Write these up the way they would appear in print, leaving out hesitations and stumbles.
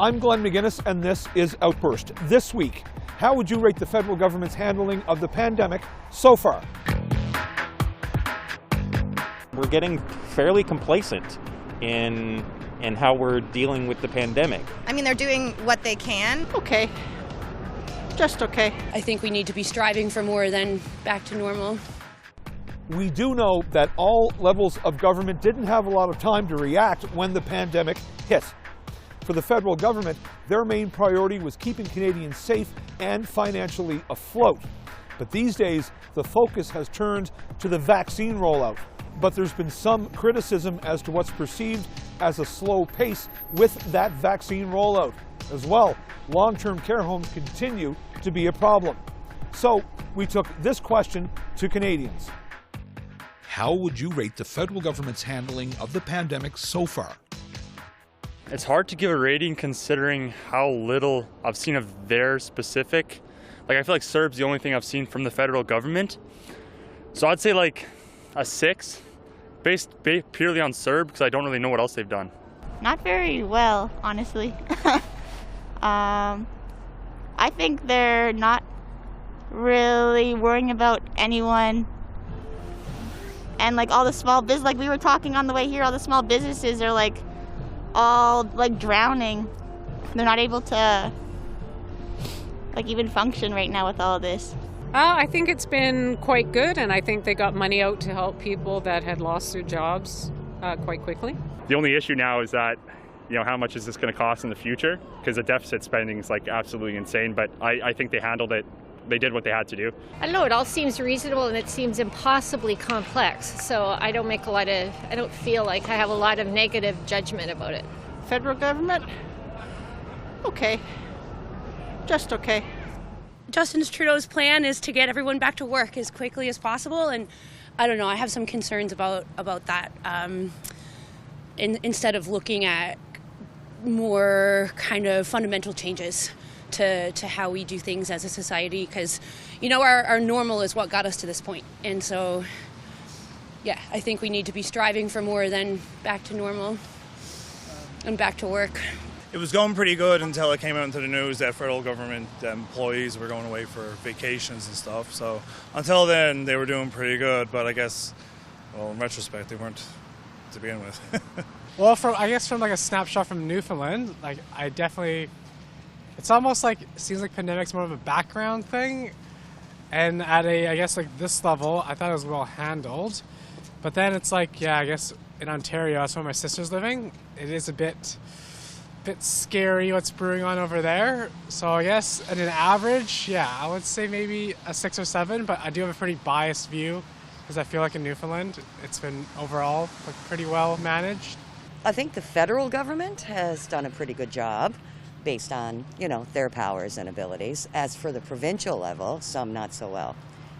I'm Glenn McGuinness, and this is Outburst. This week, how would you rate the federal government's handling of the pandemic so far? We're getting fairly complacent in how we're dealing with the pandemic. I mean, they're doing what they can. Okay. Just okay. I think we need to be striving for more than back to normal. We do know that all levels of government didn't have a lot of time to react when the pandemic hit. For the federal government, their main priority was keeping Canadians safe and financially afloat. But these days, the focus has turned to the vaccine rollout. But there's been some criticism as to what's perceived as a slow pace with that vaccine rollout. As well, long-term care homes continue to be a problem. So we took this question to Canadians. How would you rate the federal government's handling of the pandemic so far? It's hard to give a rating considering how little I've seen of their specific. I feel like CERB's the only thing I've seen from the federal government. So I'd say like a 6, based purely on CERB, because I don't really know what else they've done. Not very well, honestly. I think they're not really worrying about anyone. And all the small business, we were talking on the way here, all the small businesses are all drowning. They're not able to even function right now with all of this. I think it's been quite good, and I think they got money out to help people that had lost their jobs quite quickly. The only issue now is that, how much is this going to cost in the future? Because the deficit spending is absolutely insane, but I think they handled it. They did what they had to do. I don't know, it all seems reasonable and it seems impossibly complex. So I don't feel like I have a lot of negative judgment about it. Federal government? Okay. Just okay. Justin Trudeau's plan is to get everyone back to work as quickly as possible, and I don't know, I have some concerns about that. Instead of looking at more kind of fundamental changes to how we do things as a society, because our normal is what got us to this point. And so I think we need to be striving for more than back to normal and back to work. It was going pretty good until it came out into the news that federal government employees were going away for vacations and stuff. So until then, they were doing pretty good. But I guess, in retrospect, they weren't to begin with. Well, from a snapshot from Newfoundland, it's almost seems like pandemic's more of a background thing. And at this level, I thought it was well handled. But then it's I guess in Ontario, that's where my sister's living. It is a bit scary what's brewing on over there. So I guess at an average, I would say maybe a 6 or 7, but I do have a pretty biased view because I feel like in Newfoundland, it's been overall pretty well managed. I think the federal government has done a pretty good job based on, their powers and abilities. As for the provincial level, some not so well.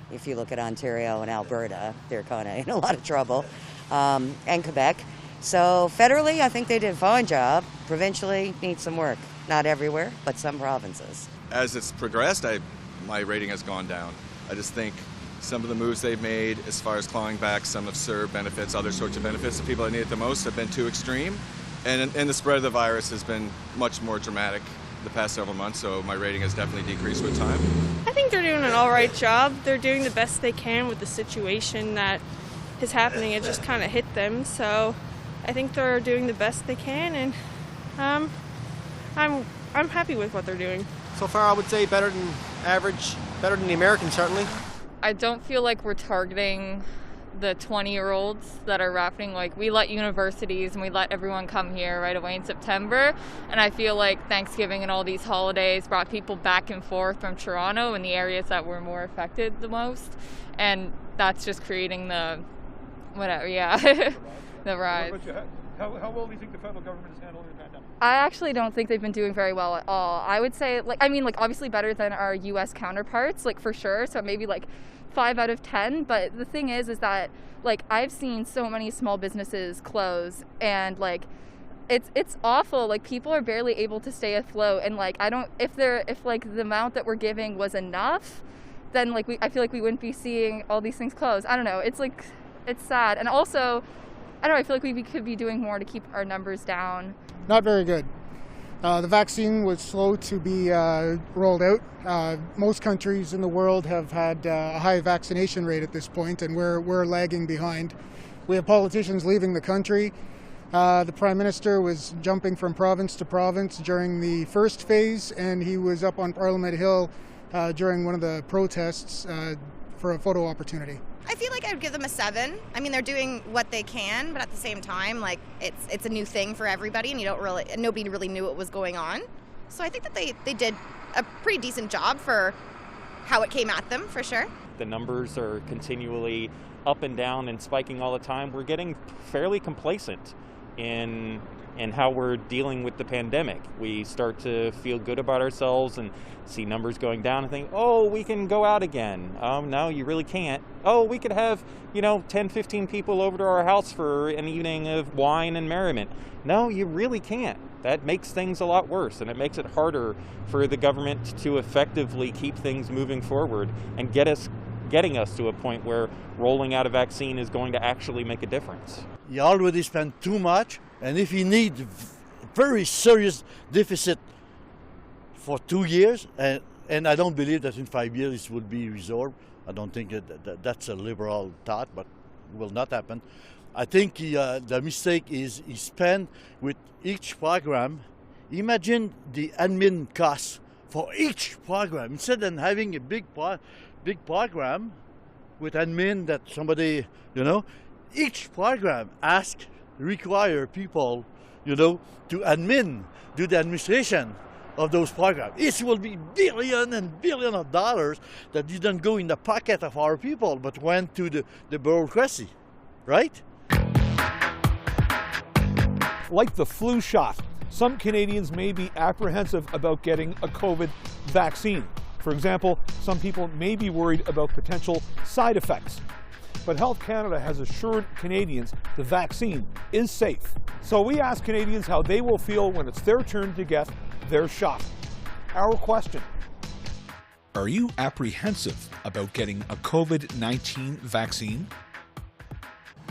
If you look at Ontario and Alberta, they're kind of in a lot of trouble, and Quebec. So federally, I think they did a fine job. Provincially, need some work. Not everywhere, but some provinces. As it's progressed, my rating has gone down. I just think some of the moves they've made as far as clawing back some of CERB benefits, other sorts of benefits, the people that need it the most have been too extreme. And the spread of the virus has been much more dramatic the past several months, so my rating has definitely decreased with time. I think they're doing an all right job. They're doing the best they can with the situation that is happening. It just kind of hit them, so I think they're doing the best they can, and I'm happy with what they're doing. So far, I would say better than average, better than the Americans, certainly. I don't feel like we're targeting the 20-year-olds that are wrapping. We let universities and we let everyone come here right away in September, and I feel like Thanksgiving and all these holidays brought people back and forth from Toronto and the areas that were more affected the most, and that's just creating the the rise. How well do you think the federal government is handling the pandemic? I actually don't think they've been doing very well at all. I would say, obviously better than our U.S. counterparts, for sure. So maybe 5 out of 10. But the thing is that I've seen so many small businesses close, and it's awful. People are barely able to stay afloat, and if the amount that we're giving was enough, then I feel like we wouldn't be seeing all these things close. I don't know. It's sad, and also I feel like we could be doing more to keep our numbers down. Not very good. The vaccine was slow to be rolled out. Most countries in the world have had a high vaccination rate at this point, and we're lagging behind. We have politicians leaving the country. The Prime Minister was jumping from province to province during the first phase, and he was up on Parliament Hill during one of the protests for a photo opportunity. I feel like I would give them a 7. I mean, they're doing what they can, but at the same time, like it's a new thing for everybody, and nobody really knew what was going on. So I think that they did a pretty decent job for how it came at them, for sure. The numbers are continually up and down and spiking all the time. We're getting fairly complacent in how we're dealing with the pandemic. We start to feel good about ourselves and see numbers going down and think, oh, we can go out again. No, you really can't. Oh, we could have, 10, 15 people over to our house for an evening of wine and merriment. No, you really can't. That makes things a lot worse, and it makes it harder for the government to effectively keep things moving forward and getting us to a point where rolling out a vaccine is going to actually make a difference. He already spent too much, and if he needs very serious deficit for 2 years, and I don't believe that in 5 years it will be resolved. I don't think that's a liberal thought, but it will not happen. I think the mistake is he spent with each program. Imagine the admin costs for each program. Instead of having a big program with admin that somebody, each program require people, to do the administration of those programs. It will be billion and billion of dollars that didn't go in the pocket of our people, but went to the bureaucracy, right? Like the flu shot, some Canadians may be apprehensive about getting a COVID vaccine. For example, some people may be worried about potential side effects. But Health Canada has assured Canadians the vaccine is safe. So we asked Canadians how they will feel when it's their turn to get their shot. Our question: are you apprehensive about getting a COVID-19 vaccine?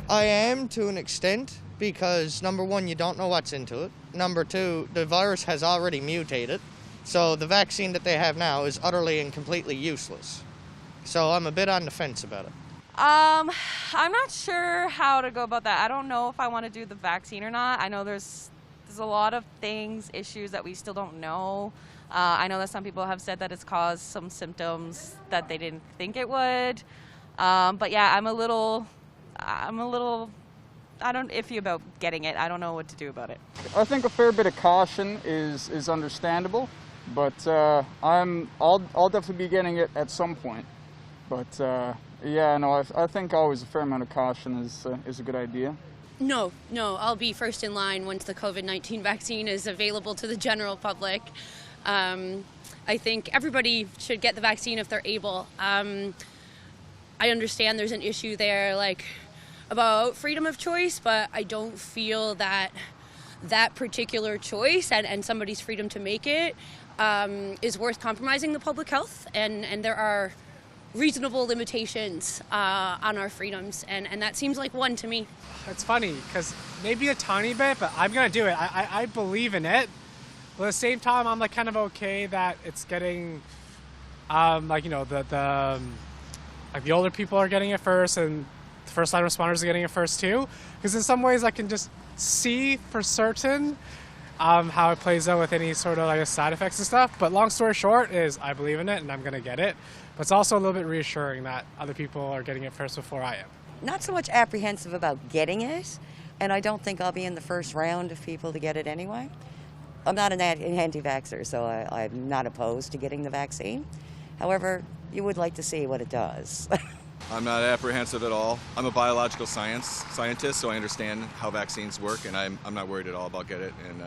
I am, to an extent, because number one, you don't know what's into it. Number two, the virus has already mutated. So the vaccine that they have now is utterly and completely useless. So I'm a bit on the fence about it. I'm not sure how to go about that. I don't know if I want to do the vaccine or not. I know there's a lot of issues that we still don't know. I know that some people have said that it's caused some symptoms that they didn't think it would. But yeah, I'm a little iffy about getting it. I don't know what to do about it. I think a fair bit of caution is understandable, but I'll definitely be getting it at some point. But I think always a fair amount of caution is a good idea. No, I'll be first in line once the COVID-19 vaccine is available to the general public. I think everybody should get the vaccine if they're able. I understand there's an issue there, about freedom of choice, but I don't feel that particular choice and somebody's freedom to make it is worth compromising the public health, and there are reasonable limitations on our freedoms, and that seems like one to me. It's funny, because maybe a tiny bit, but I'm going to do it. I believe in it, but at the same time, I'm kind of okay that it's getting, the older people are getting it first, and the first line responders are getting it first too, because in some ways I can just see for certain how it plays out with any sort of side effects and stuff. But long story short is I believe in it and I'm going to get it. But it's also a little bit reassuring that other people are getting it first before I am. Not so much apprehensive about getting it, and I don't think I'll be in the first round of people to get it anyway. I'm not an anti-vaxxer, so I'm not opposed to getting the vaccine. However, you would like to see what it does. I'm not apprehensive at all. I'm a biological scientist, so I understand how vaccines work, and I'm not worried at all about getting it. And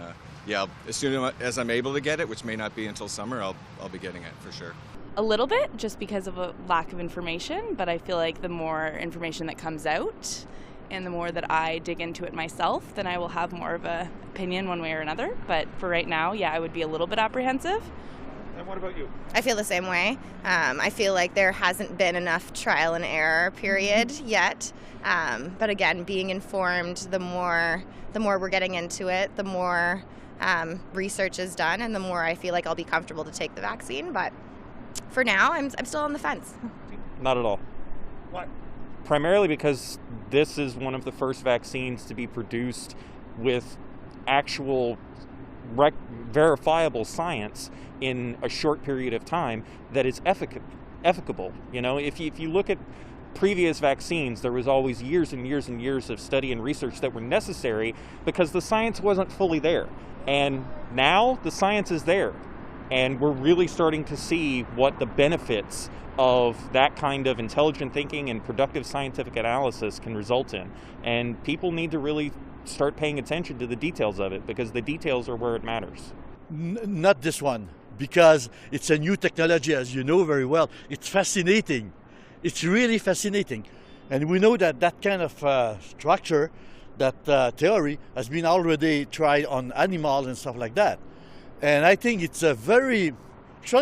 as soon as I'm able to get it, which may not be until summer, I'll be getting it for sure. A little bit, just because of a lack of information, but I feel like the more information that comes out and the more that I dig into it myself, then I will have more of an opinion one way or another. But for right now, I would be a little bit apprehensive. And what about you? I feel the same way. I feel like there hasn't been enough trial and error period yet. But again, being informed, the more we're getting into it, the more research is done and the more I feel like I'll be comfortable to take the vaccine. But for now, I'm still on the fence. Not at all. Why? Primarily because this is one of the first vaccines to be produced with actual verifiable science in a short period of time that is efficable. You know, if you look at previous vaccines, there was always years and years and years of study and research that were necessary because the science wasn't fully there. And now the science is there. And we're really starting to see what the benefits of that kind of intelligent thinking and productive scientific analysis can result in. And people need to really start paying attention to the details of it because the details are where it matters. Not this one, because it's a new technology, as you know very well. It's fascinating. It's really fascinating. And we know that that kind of structure, that theory, has been already tried on animals and stuff like that. And I think it's actually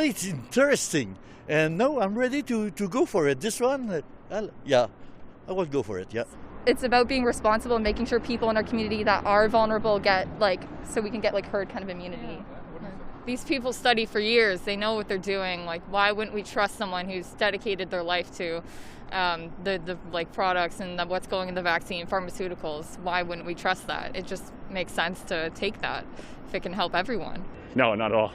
it's interesting. And no, I'm ready to go for it. This one, yeah, I will go for it, yeah. It's about being responsible and making sure people in our community that are vulnerable get, so we can get, herd kind of immunity. These people study for years. They know what they're doing. Why wouldn't we trust someone who's dedicated their life to the products and what's going in the vaccine, pharmaceuticals? Why wouldn't we trust that? It just makes sense to take that if it can help everyone. No, not at all.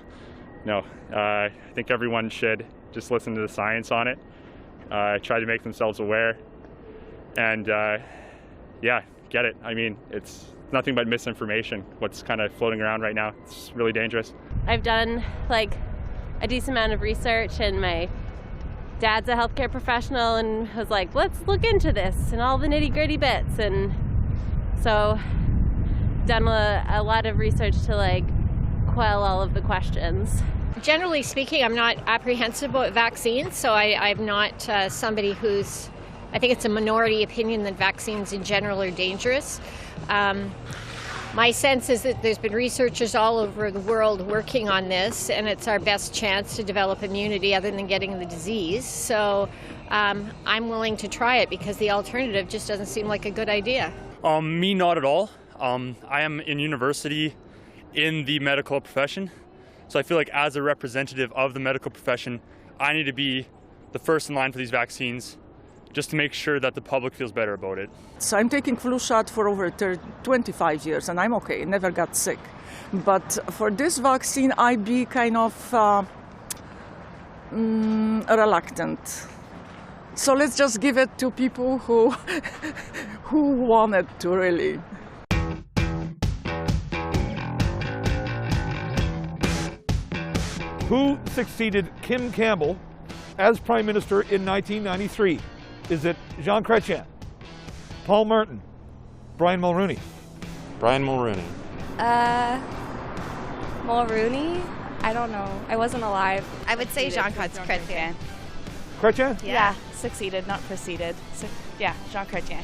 No, I think everyone should just listen to the science on it, try to make themselves aware, and get it. I mean, it's nothing but misinformation, what's kind of floating around right now. It's really dangerous. I've done a decent amount of research, and my dad's a healthcare professional and was like, let's look into this and all the nitty-gritty bits. And so done a lot of research to quell all of the questions. Generally speaking, I'm not apprehensive about vaccines, so I'm not somebody who's, I think it's a minority opinion that vaccines in general are dangerous. My sense is that there's been researchers all over the world working on this, and it's our best chance to develop immunity other than getting the disease. So I'm willing to try it because the alternative just doesn't seem like a good idea. Me, not at all. I am in university in the medical profession. So I feel like as a representative of the medical profession, I need to be the first in line for these vaccines just to make sure that the public feels better about it. So I'm taking flu shot for over 25 years and I'm okay, never got sick. But for this vaccine, I be kind of reluctant. So let's just give it to people who want it to really. Who succeeded Kim Campbell as Prime Minister in 1993? Is it Jean Chrétien, Paul Martin, Brian Mulroney? Brian Mulroney. Mulroney? I don't know. I wasn't alive. I would say Jean Chrétien. Chrétien? Yeah, succeeded, not preceded. So, yeah, Jean Chrétien.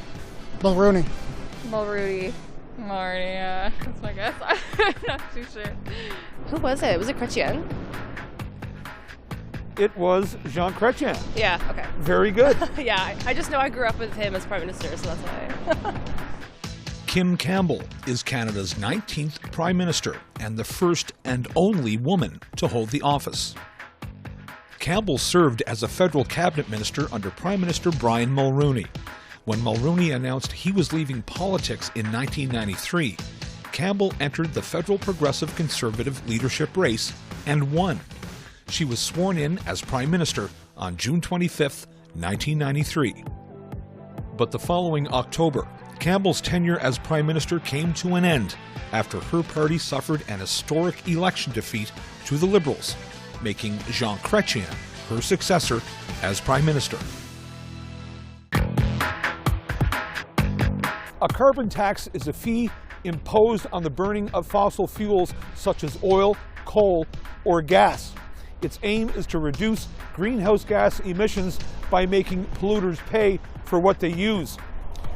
Mulroney. Mulroney. Marty, that's my guess. I'm not too sure. Who was it? Was it Chrétien? It was Jean Chrétien. Yeah, okay. Very good. Yeah, I just know I grew up with him as Prime Minister, so that's why. Kim Campbell is Canada's 19th Prime Minister and the first and only woman to hold the office. Campbell served as a federal cabinet minister under Prime Minister Brian Mulroney. When Mulroney announced he was leaving politics in 1993, Campbell entered the federal Progressive Conservative leadership race and won. She was sworn in as Prime Minister on June 25, 1993. But the following October, Campbell's tenure as Prime Minister came to an end after her party suffered an historic election defeat to the Liberals, making Jean Chrétien her successor as Prime Minister. A carbon tax is a fee imposed on the burning of fossil fuels such as oil, coal, or gas. Its aim is to reduce greenhouse gas emissions by making polluters pay for what they use.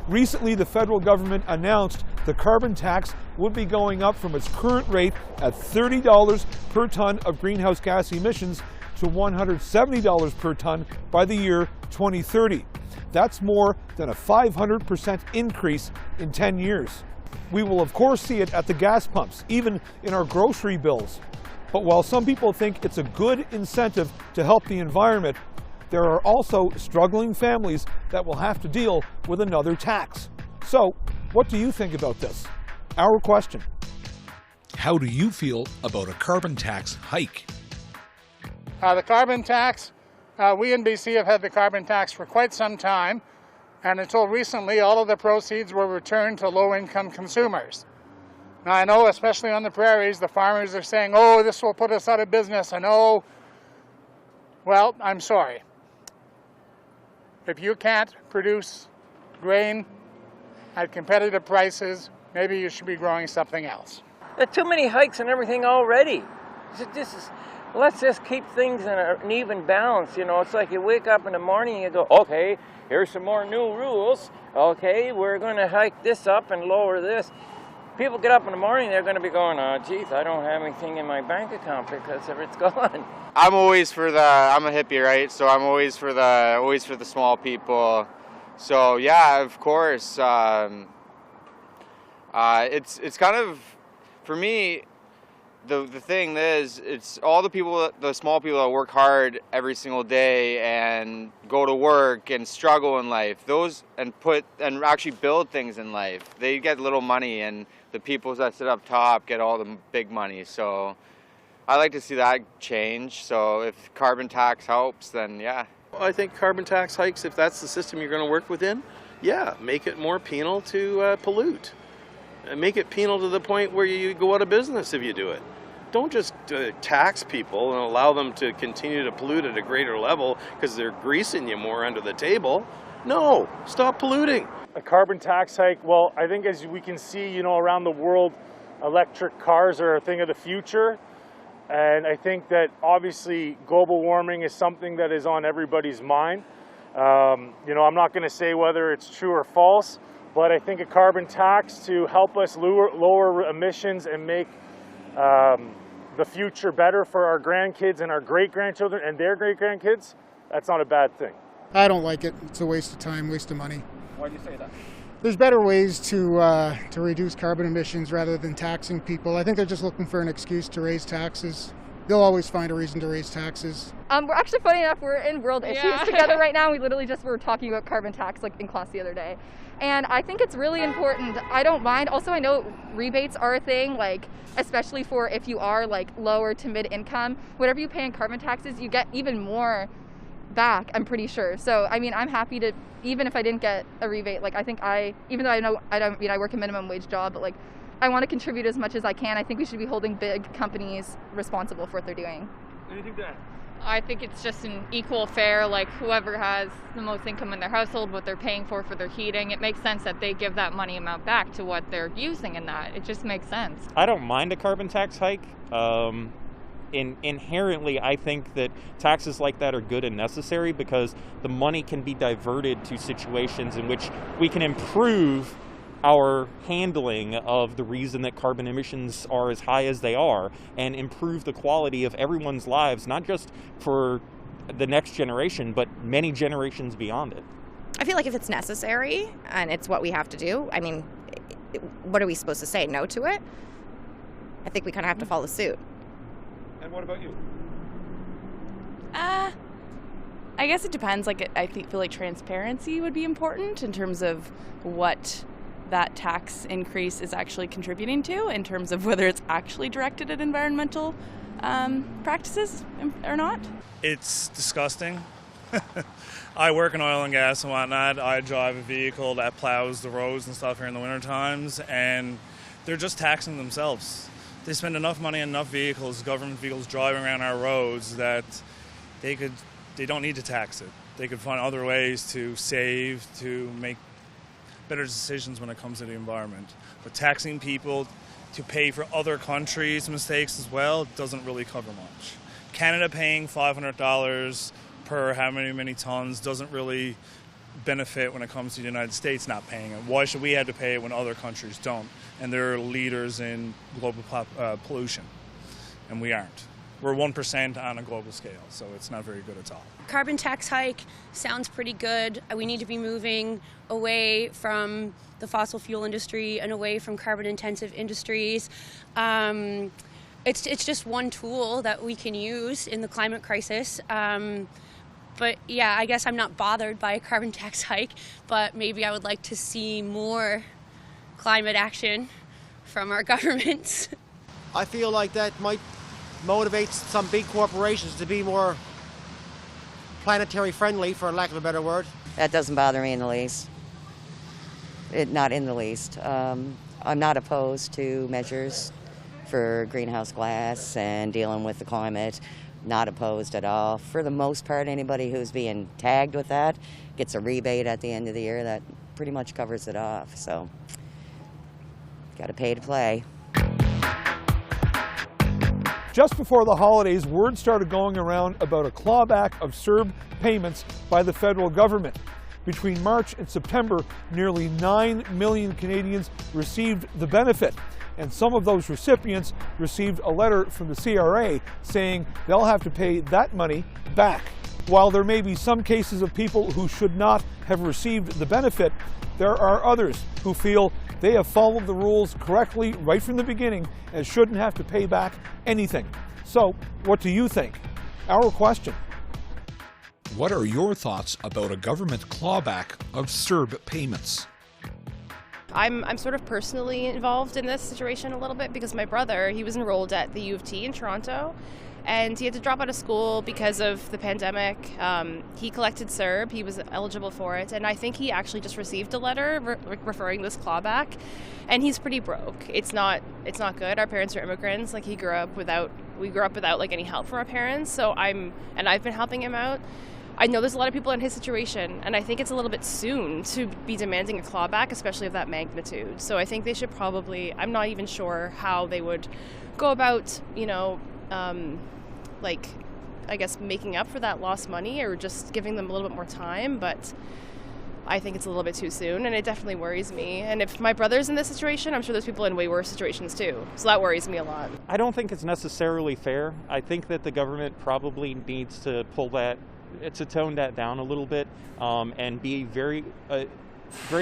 Recently, the federal government announced the carbon tax would be going up from its current rate at $30 per ton of greenhouse gas emissions to $170 per ton by the year 2030. That's more than a 500% increase in 10 years. We will of course see it at the gas pumps, even in our grocery bills. But while some people think it's a good incentive to help the environment, there are also struggling families that will have to deal with another tax. So, what do you think about this? Our question. How do you feel about a carbon tax hike? The carbon tax, we in BC have had the carbon tax for quite some time, and until recently all of the proceeds were returned to low-income consumers. Now I know, especially on the prairies, the farmers are saying, oh, this will put us out of business, and oh, well, I'm sorry. If you can't produce grain at competitive prices, maybe you should be growing something else. There are too many hikes and everything already. Let's just keep things in an even balance. You know, it's like you wake up in the morning and you go, okay, here's some more new rules. Okay, we're going to hike this up and lower this. People get up in the morning, they're going to be going, oh, geez, I don't have anything in my bank account because it's gone. I'm always for I'm a hippie, right? So I'm always for the small people. So yeah, of course. It's kind of, for me, the thing is, it's all the small people that work hard every single day and go to work and struggle in life, and actually build things in life. They get little money, and the people that sit up top get all the big money. So I like to see that change. So if carbon tax helps, then yeah. I think carbon tax hikes, if that's the system you're going to work within, yeah, make it more penal to pollute. Make it penal to the point where you go out of business if you do it. Don't just tax people and allow them to continue to pollute at a greater level because they're greasing you more under the table. No, stop polluting. A carbon tax hike, well, I think as we can see, you know, around the world, electric cars are a thing of the future. And I think that obviously global warming is something that is on everybody's mind. You know, I'm not going to say whether it's true or false, but I think a carbon tax to help us lower emissions and make the future better for our grandkids and our great-grandchildren and their great-grandkids, that's not a bad thing. I don't like it. It's a waste of time, waste of money. Why do you say that? There's better ways to reduce carbon emissions rather than taxing people. I think they're just looking for an excuse to raise taxes. They'll always find a reason to raise taxes. We're actually, funny enough, we're in world issues together right now. We literally just were talking about carbon tax like in class the other day. And I think it's really important. I don't mind. Also, I know rebates are a thing, like especially for if you are like lower to mid income, whatever you pay in carbon taxes, you get even more back, I'm pretty sure. So, I mean, I'm happy to, even if I didn't get a rebate, like I think even though I work a minimum wage job, but like I want to contribute as much as I can. I think we should be holding big companies responsible for what they're doing. Anything to add? I think it's just an equal fare, like whoever has the most income in their household, what they're paying for their heating, it makes sense that they give that money amount back to what they're using in that. It just makes sense. I don't mind a carbon tax hike. Inherently, I think that taxes like that are good and necessary because the money can be diverted to situations in which we can improve our handling of the reason that carbon emissions are as high as they are and improve the quality of everyone's lives, not just for the next generation, but many generations beyond it. I feel like if it's necessary and it's what we have to do, I mean, what are we supposed to say? No to it? I think we kind of have to follow suit. And what about you? I guess it depends. Like, I feel like transparency would be important in terms of what that tax increase is actually contributing to, in terms of whether it's actually directed at environmental practices or not. It's disgusting. I work in oil and gas and whatnot. I drive a vehicle that plows the roads and stuff here in the winter times, and they're just taxing themselves. They spend enough money on enough vehicles, government vehicles, driving around our roads that they don't need to tax it. They could find other ways to save, to make better decisions when it comes to the environment. But taxing people to pay for other countries' mistakes as well doesn't really cover much. Canada paying $500 per how many tons doesn't really benefit when it comes to the United States not paying it. Why should we have to pay it when other countries don't? And they're leaders in global pollution, and we aren't. we're 1% on a global scale, so it's not very good at all. Carbon tax hike sounds pretty good. We need to be moving away from the fossil fuel industry and away from carbon intensive industries. It's just one tool that we can use in the climate crisis. But yeah, I guess I'm not bothered by a carbon tax hike, but maybe I would like to see more climate action from our governments. I feel like that might motivate some big corporations to be more planetary friendly, for lack of a better word. That doesn't bother me in the least. Not in the least. I'm not opposed to measures for greenhouse gas and dealing with the climate. Not opposed at all. For the most part, anybody who's being tagged with that gets a rebate at the end of the year that pretty much covers it off. So, got to pay to play. Just before the holidays, word started going around about a clawback of CERB payments by the federal government. Between March and September, nearly 9 million Canadians received the benefit. And some of those recipients received a letter from the CRA saying they'll have to pay that money back. While there may be some cases of people who should not have received the benefit, there are others who feel they have followed the rules correctly right from the beginning and shouldn't have to pay back anything. So, what do you think? Our question. What are your thoughts about a government clawback of CERB payments? I'm sort of personally involved in this situation a little bit because my brother, he was enrolled at the U of T in Toronto, and he had to drop out of school because of the pandemic. He collected CERB, he was eligible for it, and I think he actually just received a letter referring this clawback, and he's pretty broke. It's not good. Our parents are immigrants. Like we grew up without like any help from our parents. So I've been helping him out. I know there's a lot of people in his situation, and I think it's a little bit soon to be demanding a clawback, especially of that magnitude. So I think they should probably, I'm not even sure how they would go about, I guess making up for that lost money or just giving them a little bit more time, but I think it's a little bit too soon, and it definitely worries me. And if my brother's in this situation, I'm sure there's people in way worse situations too. So that worries me a lot. I don't think it's necessarily fair. I think that the government probably needs to to tone that down a little bit and be very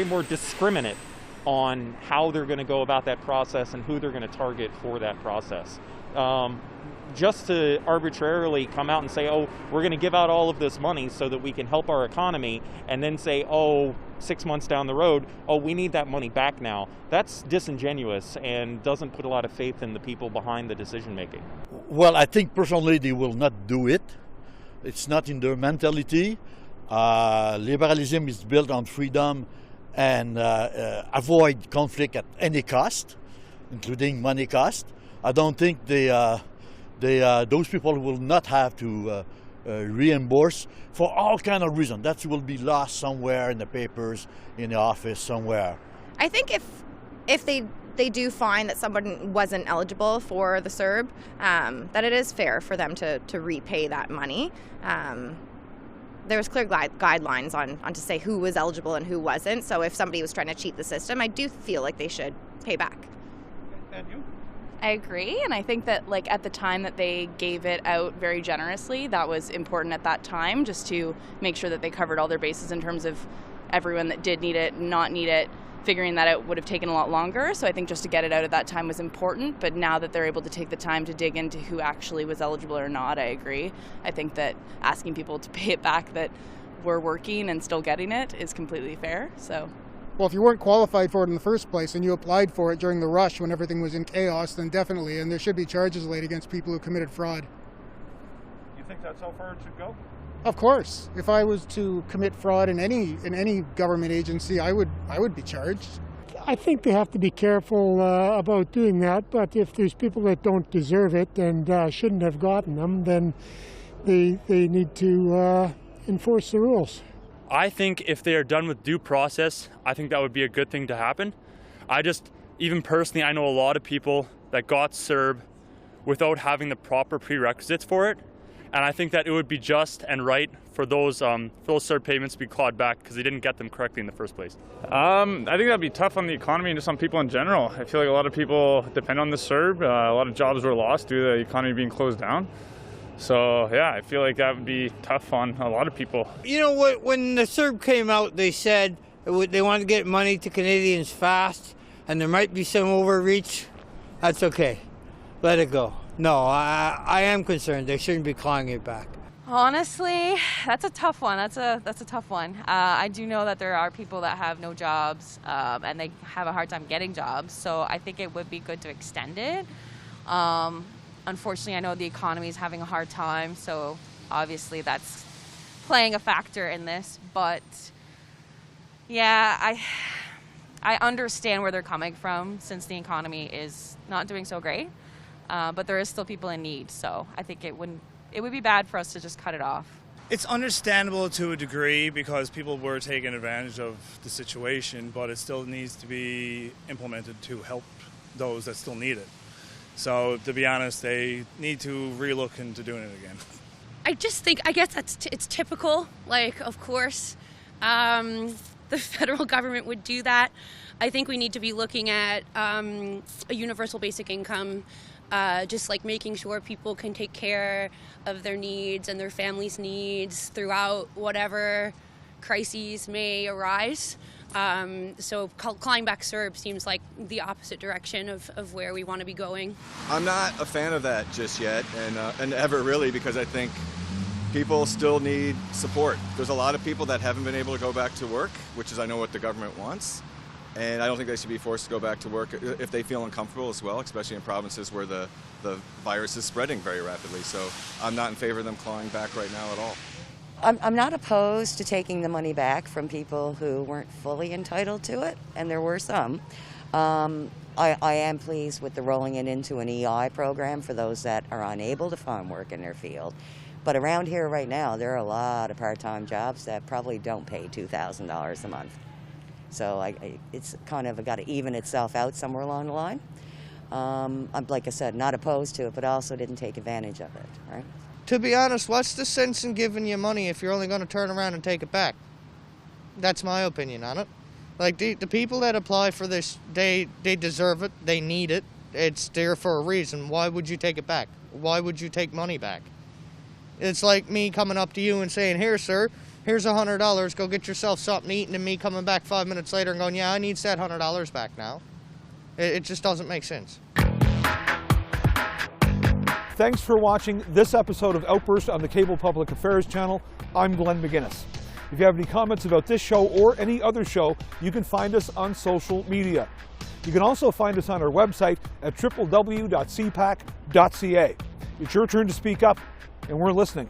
more discriminate on how they're going to go about that process and who they're going to target for that process. Just to arbitrarily come out and say, oh, we're going to give out all of this money so that we can help our economy, and then say, oh, 6 months down the road, oh, we need that money back now. That's disingenuous and doesn't put a lot of faith in the people behind the decision making. Well, I think personally they will not do it. It's not in their mentality. Liberalism is built on freedom and avoid conflict at any cost, including money cost. I don't think those people will not have to reimburse for all kind of reasons. That will be lost somewhere in the papers, in the office, somewhere. I think if they do find that someone wasn't eligible for the CERB, that it is fair for them to repay that money. There was clear guidelines on to say who was eligible and who wasn't. So if somebody was trying to cheat the system, I do feel like they should pay back. And you? I agree, and I think that at the time that they gave it out very generously, that was important at that time, just to make sure that they covered all their bases in terms of everyone that did need it, not need it. Figuring that out would have taken a lot longer, so I think just to get it out at that time was important. But now that they're able to take the time to dig into who actually was eligible or not, I agree. I think that asking people to pay it back that were working and still getting it is completely fair. So. Well, if you weren't qualified for it in the first place and you applied for it during the rush when everything was in chaos, then definitely, and there should be charges laid against people who committed fraud. You think that's how far it should go? Of course. If I was to commit fraud in any government agency, I would be charged. I think they have to be careful about doing that, but if there's people that don't deserve it and shouldn't have gotten them, then they need to enforce the rules. I think if they are done with due process, I think that would be a good thing to happen. Even personally, I know a lot of people that got CERB without having the proper prerequisites for it. And I think that it would be just and right for those CERB payments to be clawed back because they didn't get them correctly in the first place. I think that'd be tough on the economy and just on people in general. I feel like a lot of people depend on the CERB. A lot of jobs were lost due to the economy being closed down. So yeah, I feel like that would be tough on a lot of people. You know what? When the CERB came out, they said they wanted to get money to Canadians fast, and there might be some overreach. That's okay. Let it go. No, I am concerned. They shouldn't be clawing it back. Honestly, that's a tough one. That's a tough one. I do know that there are people that have no jobs and they have a hard time getting jobs. So I think it would be good to extend it. Unfortunately, I know the economy is having a hard time. So obviously that's playing a factor in this. But yeah, I understand where they're coming from since the economy is not doing so great. But there is still people in need. So I think it would be bad for us to just cut it off. It's understandable to a degree because people were taking advantage of the situation, but it still needs to be implemented to help those that still need it. So to be honest, they need to relook into doing it again. I guess it's typical. Like, of course, the federal government would do that. I think we need to be looking at a universal basic income, just like making sure people can take care of their needs and their families' needs throughout whatever crises may arise. So clawing back CERB seems like the opposite direction of where we want to be going. I'm not a fan of that just yet, and ever really, because I think people still need support. There's a lot of people that haven't been able to go back to work, which is I know what the government wants. And I don't think they should be forced to go back to work if they feel uncomfortable as well, especially in provinces where the virus is spreading very rapidly. So I'm not in favor of them clawing back right now at all. I'm not opposed to taking the money back from people who weren't fully entitled to it, and there were some. I am pleased with the rolling it into an EI program for those that are unable to find work in their field. But around here right now, there are a lot of part-time jobs that probably don't pay $2,000 a month. So it's kind of got to even itself out somewhere along the line. I'm, like I said, not opposed to it, but also didn't take advantage of it, right? To be honest, what's the sense in giving you money if you're only going to turn around and take it back? That's my opinion on it. Like, the people that apply for this, they deserve it, they need it, it's there for a reason. Why would you take it back? Why would you take money back? It's like me coming up to you and saying, here, sir, here's $100, go get yourself something to eat, and then me coming back 5 minutes later and going, yeah, I need that $100 back now. It just doesn't make sense. Thanks for watching this episode of Outburst on the Cable Public Affairs channel. I'm Glenn McGuinness. If you have any comments about this show or any other show, you can find us on social media. You can also find us on our website at www.cpac.ca. It's your turn to speak up, and we're listening.